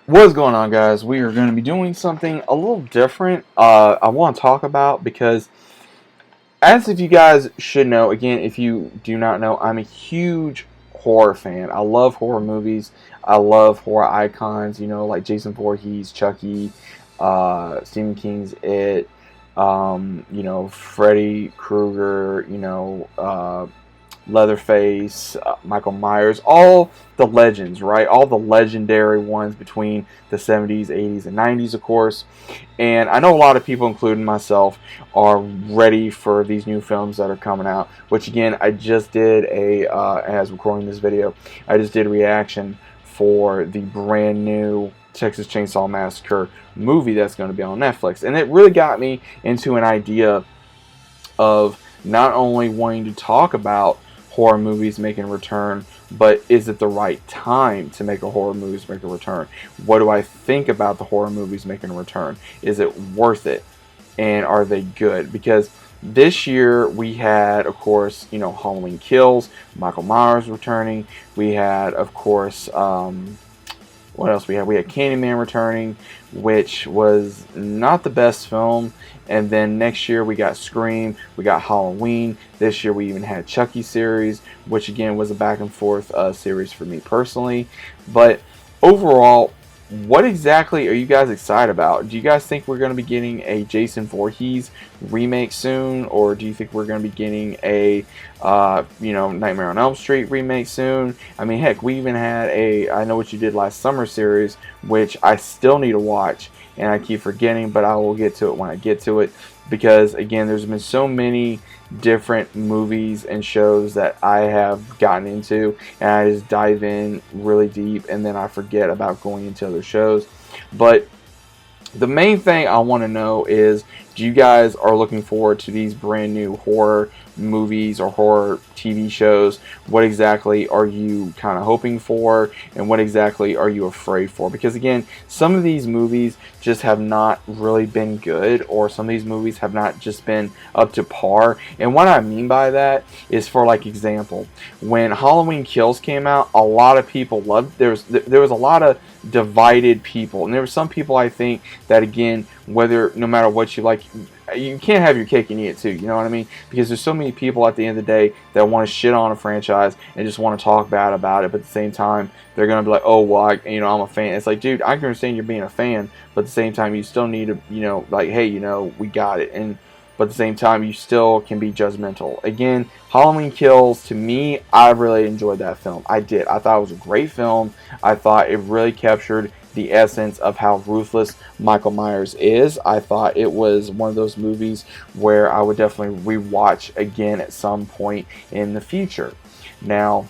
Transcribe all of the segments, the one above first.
What's going on, guys? We are going to be doing something a little different. I want to talk about because, as if you guys should know, again, if you do not know, I'm a huge horror fan. I love horror movies. I love horror icons. Like Jason Voorhees, Chucky, Stephen King's It. Freddy Krueger. Leatherface, Michael Myers, all the legends, right? All the legendary ones between the 70s, 80s, and 90s, of course. And I know a lot of people, including myself, are ready for these new films that are coming out. Which, again, I just did as recording this video, I just did a reaction for the brand new Texas Chainsaw Massacre movie that's going to be on Netflix. And it really got me into an idea of not only wanting to talk about horror movies making a return, but is it the right time to make a horror movies make a return? What do I think about the horror movies making a return? Is it worth it? And are they good? Because this year we had, of course, Halloween Kills, Michael Myers returning. We had, of course, what else we had? We had Candyman returning, which was not the best film. And then next year we got Scream, we got Halloween. This year we even had Chucky series, which again was a back and forth series for me personally. But overall, what exactly are you guys excited about? Do you guys think we're going to be getting a Jason Voorhees remake soon, or do you think we're going to be getting a Nightmare on Elm Street remake soon? I mean, heck, we even had a I Know What You Did Last Summer series, which I still need to watch, and I keep forgetting, but I will get to it when I get to it, because again, there's been so many different movies and shows that I have gotten into, and I just dive in really deep and then I forget about going into other shows. But the main thing I want to know is, do you guys are looking forward to these brand new horror movies or horror TV shows? What exactly are you kind of hoping for, and what exactly are you afraid for? Because again, some of these movies just have not really been good, or some of these movies have not just been up to par. And what I mean by that is, for like example, when Halloween Kills came out, a lot of people loved. There was a lot of divided people, and there were some people, I think, that again, no matter what you like, you can't have your cake and eat it too, you know what I mean? Because there's so many people at the end of the day that want to shit on a franchise and just want to talk bad about it, but at the same time they're going to be like, oh well, I'm a fan. It's like, dude, I can understand you're being a fan, but at the same time you still need to, like, hey, we got it. But at the same time, you still can be judgmental. Again, Halloween Kills, to me, I really enjoyed that film. I did. I thought it was a great film. I thought it really captured the essence of how ruthless Michael Myers is. I thought it was one of those movies where I would definitely rewatch again at some point in the future. Now,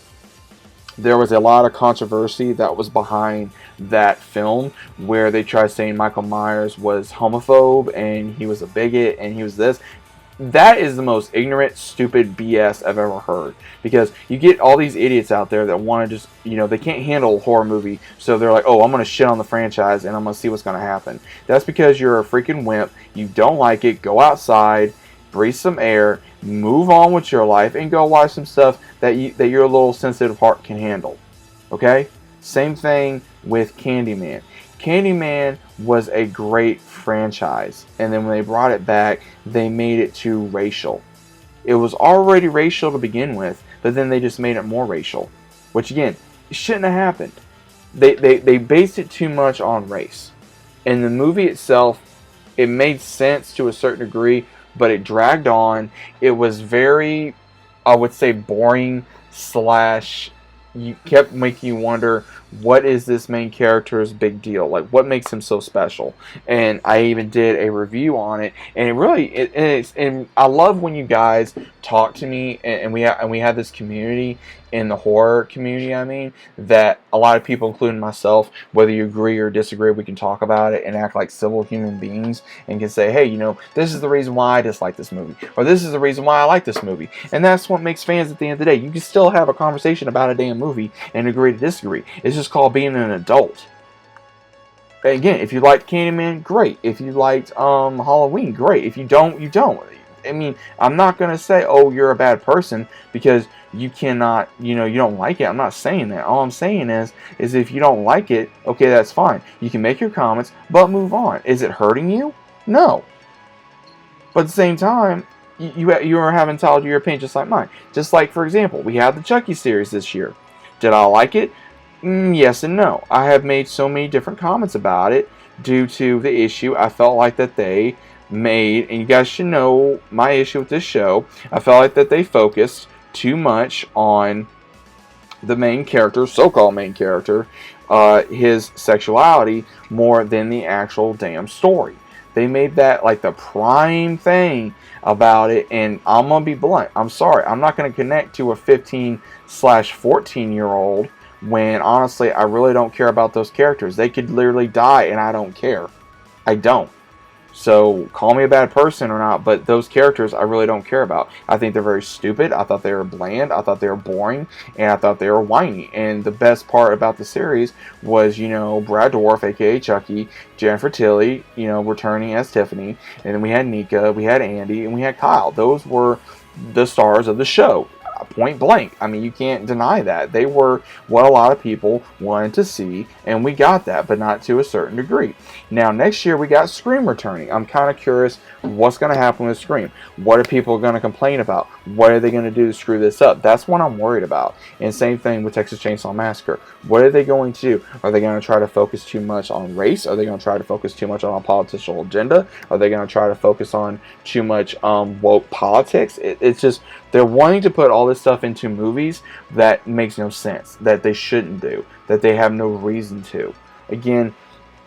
there was a lot of controversy that was behind that film, where they tried saying Michael Myers was homophobe and he was a bigot and he was this. That is the most ignorant, stupid BS I've ever heard. Because you get all these idiots out there that want to just, they can't handle a horror movie, so they're like, oh, I'm going to shit on the franchise and I'm going to see what's going to happen. That's because you're a freaking wimp. You don't like it. Go outside, breathe some air, move on with your life, and go watch some stuff that your little sensitive heart can handle. Okay? Same thing with Candyman. Candyman was a great franchise, and then when they brought it back, they made it too racial. It was already racial to begin with, but then they just made it more racial, which again, shouldn't have happened. They based it too much on race. And the movie itself, it made sense to a certain degree, but it dragged on. It was very, I would say, boring / you kept making you wonder, what is this main character's big deal? Like, what makes him so special? And I even did a review on it, and and I love when you guys talk to me, and we have this community in the horror community. I mean, that a lot of people, including myself, whether you agree or disagree, we can talk about it and act like civil human beings and can say, hey, this is the reason why I dislike this movie, or this is the reason why I like this movie. And that's what makes fans at the end of the day. You can still have a conversation about a damn movie and agree to disagree. It's just called being an adult. And again, if you liked Candyman, great. If you liked Halloween, great. If you don't, you don't. I mean, I'm not going to say, oh, you're a bad person because you cannot, you don't like it. I'm not saying that. All I'm saying is if you don't like it, okay, that's fine. You can make your comments, but move on. Is it hurting you? No. But at the same time, you are having entitled to your opinion just like mine. Just like, for example, we had the Chucky series this year. Did I like it? Yes and no. I have made so many different comments about it due to the issue I felt like that they made, and you guys should know my issue with this show. I felt like that they focused too much on the main character, so-called main character, his sexuality more than the actual damn story. They made that like the prime thing about it, and I'm gonna be blunt. I'm sorry, I'm not gonna connect to a 15/14-year-old when honestly I really don't care about those characters. They could literally die, and I don't care. I don't. So call me a bad person or not, but those characters I really don't care about. I think they're very stupid. I thought they were bland. I thought they were boring, and I thought they were whiny. And the best part about the series was, Brad Dourif, aka Chucky, Jennifer Tilly, returning as Tiffany, and then we had Nika, we had Andy, and we had Kyle. Those were the stars of the show. Point blank. I mean, you can't deny that. They were what a lot of people wanted to see, and we got that, but not to a certain degree. Now, next year, we got Scream returning. I'm kind of curious what's going to happen with Scream. What are people going to complain about? What are they going to do to screw this up? That's what I'm worried about. And same thing with Texas Chainsaw Massacre. What are they going to do? Are they going to try to focus too much on race? Are they going to try to focus too much on a political agenda? Are they going to try to focus on too much woke politics? It's just, they're wanting to put all this stuff into movies that makes no sense, that they shouldn't do, that they have no reason to. Again,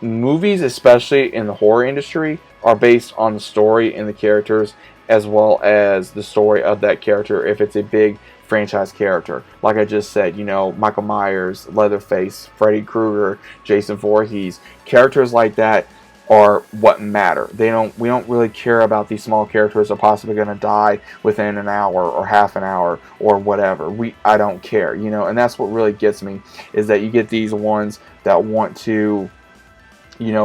movies, especially in the horror industry, are based on the story and the characters, as well as the story of that character if it's a big franchise character. Like I just said, Michael Myers, Leatherface, Freddy Krueger, Jason Voorhees, characters like that are what matter. We don't really care about these small characters that are possibly going to die within an hour or half an hour or whatever. I don't care, and that's what really gets me, is that you get these ones that want to,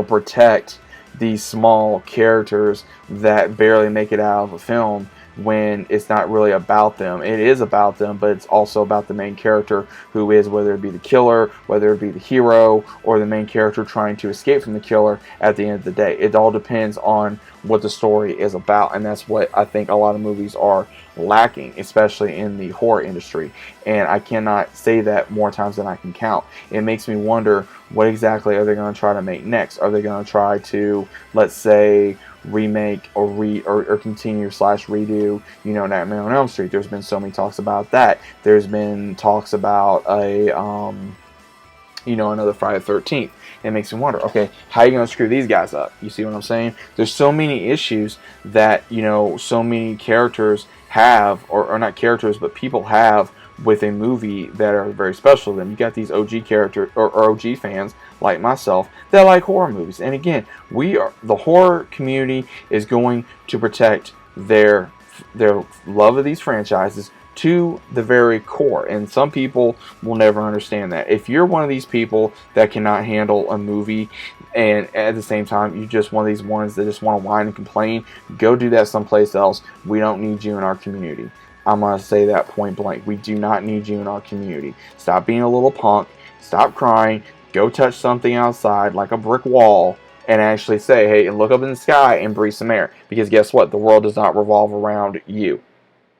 protect these small characters that barely make it out of a film, when it's not really about them. It is about them, but it's also about the main character, who is, whether it be the killer, whether it be the hero, or the main character trying to escape from the killer at the end of the day. It all depends on what the story is about, and that's what I think a lot of movies are lacking, especially in the horror industry. And I cannot say that more times than I can count. It makes me wonder, what exactly are they going to try to make next? Are they going to try to, let's say, remake or continue / redo, Nightmare on Elm Street? There's been so many talks about that. There's been talks about another Friday the 13th. It makes me wonder, okay, how are you going to screw these guys up? You see what I'm saying? There's so many issues that, so many characters have, or not characters, but people have with a movie that are very special to them. You got these OG characters or OG fans like myself that like horror movies. And again, the horror community is going to protect their love of these franchises to the very core, and some people will never understand that. If you're one of these people that cannot handle a movie, and at the same time you're just one of these ones that just want to whine and complain, go do that someplace else. We don't need you in our community. I'm going to say that point blank. We do not need you in our community. Stop being a little punk. Stop crying. Go touch something outside like a brick wall and actually say, hey, and look up in the sky and breathe some air. Because guess what? The world does not revolve around you.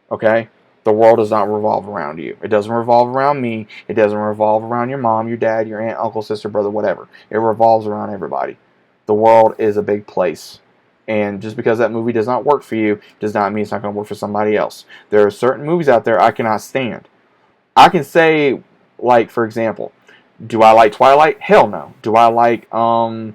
Okay? The world does not revolve around you. It doesn't revolve around me. It doesn't revolve around your mom, your dad, your aunt, uncle, sister, brother, whatever. It revolves around everybody. The world is a big place. And just because that movie does not work for you does not mean it's not going to work for somebody else. There are certain movies out there I cannot stand. I can say, like, for example, do I like Twilight? Hell no. Do I like I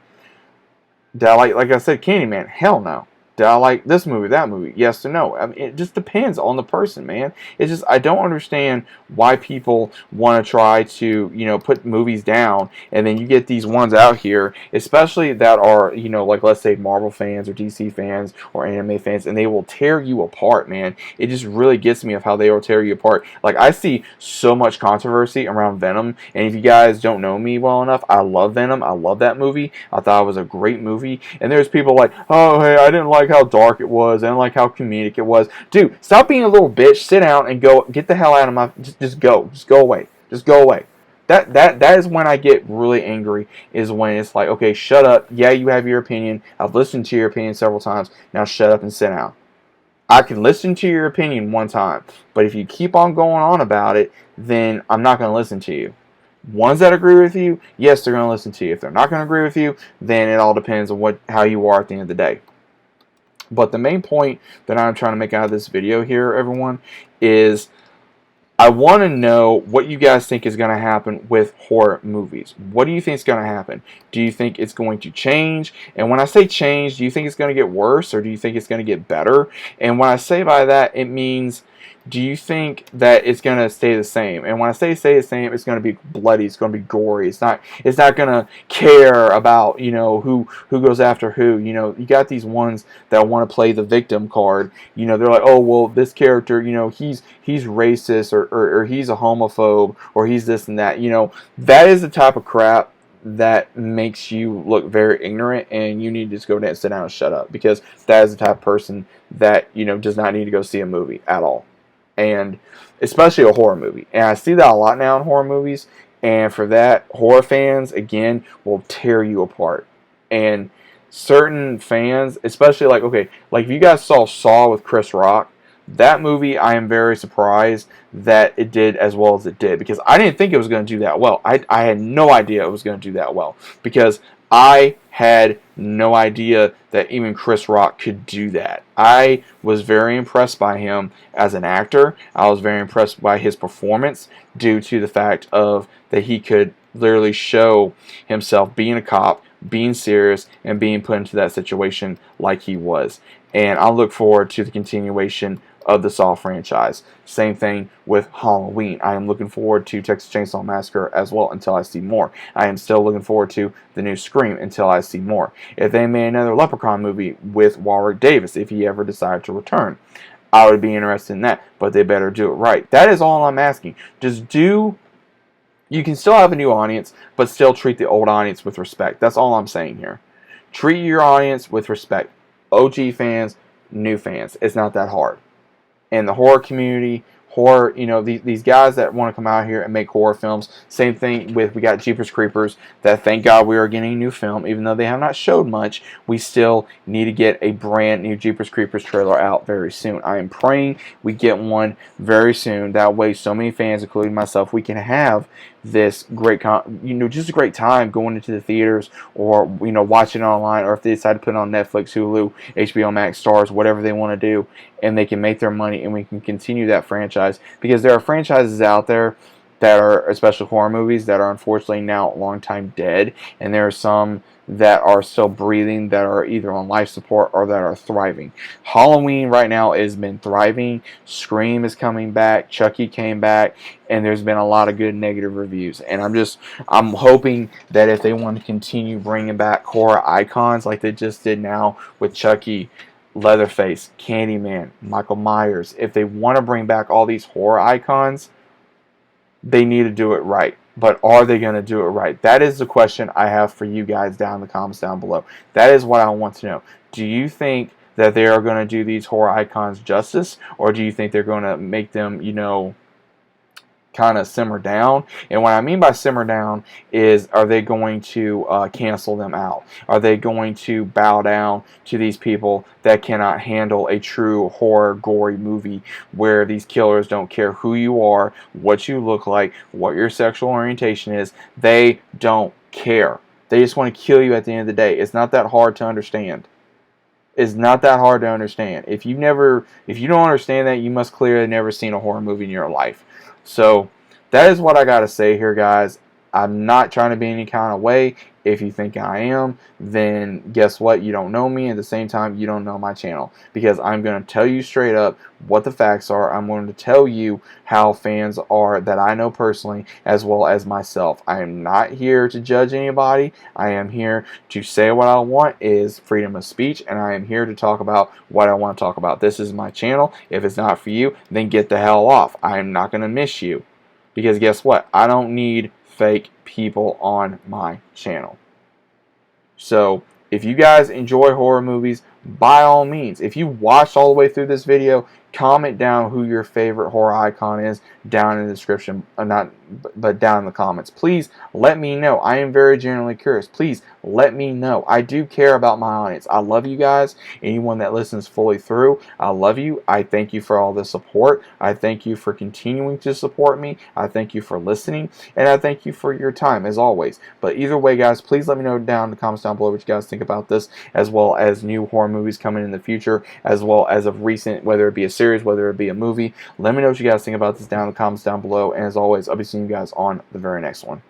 said, Candyman? Hell no. Did I like this movie, that movie? Yes or no? I mean, it just depends on the person, man. It's just, I don't understand why people want to try to, put movies down, and then you get these ones out here, especially that are, like, let's say Marvel fans or DC fans or anime fans, and they will tear you apart, man. It just really gets me of how they will tear you apart. Like, I see so much controversy around Venom, and if you guys don't know me well enough, I love Venom. I love that movie. I thought it was a great movie, and there's people like, oh, hey, I didn't like how dark it was. I didn't like how comedic it was. Dude, stop being a little bitch. Sit down and go. Get the hell out of my. Just go. Just go away. Just go away. That is when I get really angry. Is when it's like, okay, shut up. Yeah, you have your opinion. I've listened to your opinion several times. Now shut up and sit down. I can listen to your opinion one time, but if you keep on going on about it, then I'm not going to listen to you. Ones that agree with you, yes, they're going to listen to you. If they're not going to agree with you, then it all depends on how you are at the end of the day. But the main point that I'm trying to make out of this video here, everyone, is I want to know what you guys think is going to happen with horror movies. What do you think is going to happen? Do you think it's going to change? And when I say change, do you think it's going to get worse or do you think it's going to get better? And when I say by that, it means, do you think that it's going to stay the same? And when I say stay the same, it's going to be bloody. It's going to be gory. It's not going to care about, you know, who goes after who. You know, you got these ones that want to play the victim card. You know, they're like, oh, well, this character, you know, he's racist or he's a homophobe or he's this and that. You know, that is the type of crap that makes you look very ignorant, and you need to just go down, sit down and shut up, because that is the type of person that, you know, does not need to go see a movie at all. And especially a horror movie. And I see that a lot now in horror movies. And for that, horror fans, again, will tear you apart. And certain fans, especially like, okay, like if you guys Saw with Chris Rock, that movie, I am very surprised that it did as well as it did. Because I didn't think it was going to do that well. I had no idea it was going to do that well. Because I had no idea that even Chris Rock could do that. I was very impressed by him as an actor. I was very impressed by his performance due to the fact of that he could literally show himself being a cop, being serious, and being put into that situation like he was. And I look forward to the continuation of the Saw franchise. Same thing with Halloween. I am looking forward to Texas Chainsaw Massacre as well until I see more. I am still looking forward to the new Scream until I see more. If they made another Leprechaun movie with Warwick Davis, if he ever decided to return, I would be interested in that. But they better do it right. That is all I'm asking. You can still have a new audience, but still treat the old audience with respect. That's all I'm saying here. Treat your audience with respect. OG fans, new fans. It's not that hard. And the horror community, you know, these guys that want to come out here and make horror films. Same thing with, we got Jeepers Creepers, that thank God we are getting a new film. Even though they have not showed much, we still need to get a brand new Jeepers Creepers trailer out very soon. I am praying we get one very soon. That way so many fans, including myself, we can have this great, just a great time going into the theaters, or, you know, watching it online, or if they decide to put it on Netflix, Hulu, HBO Max, Stars, whatever they want to do, and they can make their money and we can continue that franchise. Because there are franchises out there that are, especially horror movies, that are unfortunately now a long time dead, and there are some that are still breathing, that are either on life support or that are thriving. Halloween right now has been thriving. Scream is coming back. Chucky came back, and there's been a lot of good negative reviews. And I'm hoping that if they want to continue bringing back horror icons like they just did now with Chucky, Leatherface, Candyman, Michael Myers, if they want to bring back all these horror icons, they need to do it right. But are they going to do it right? That is the question I have for you guys down in the comments down below. That is what I want to know. Do you think that they are going to do these horror icons justice? Or do you think they're going to make them, you know, kind of simmer down? And what I mean by simmer down is, are they going to cancel them out? Are they going to bow down to these people that cannot handle a true horror gory movie where these killers don't care who you are, what you look like, what your sexual orientation is? They don't care. They just want to kill you at the end of the day. It's not that hard to understand. It's not that hard to understand. If you don't understand that, you must clearly never seen a horror movie in your life. So that is what I got to say here, guys. I'm not trying to be any kind of way. If you think I am, then guess what? You don't know me. At the same time, you don't know my channel. Because I'm going to tell you straight up what the facts are. I'm going to tell you how fans are that I know personally, as well as myself. I am not here to judge anybody. I am here to say what I want, is freedom of speech, and I am here to talk about what I want to talk about. This is my channel. If it's not for you, then get the hell off. I am not going to miss you. Because guess what? I don't need fake people on my channel. So if you guys enjoy horror movies, by all means, if you watched all the way through this video, comment down who your favorite horror icon is down in the description, not but down in the comments. Please let me know. I am very genuinely curious. Please let me know. I do care about my audience. I love you guys. Anyone that listens fully through, I love you. I thank you for all the support. I thank you for continuing to support me. I thank you for listening, and I thank you for your time as always. But either way, guys, please let me know down in the comments down below what you guys think about this, as well as new horror movies coming in the future, as well as of recent, whether it be a series, whether it be a movie. Let me know what you guys think about this down in the comments down below. And as always, I'll be seeing you guys on the very next one.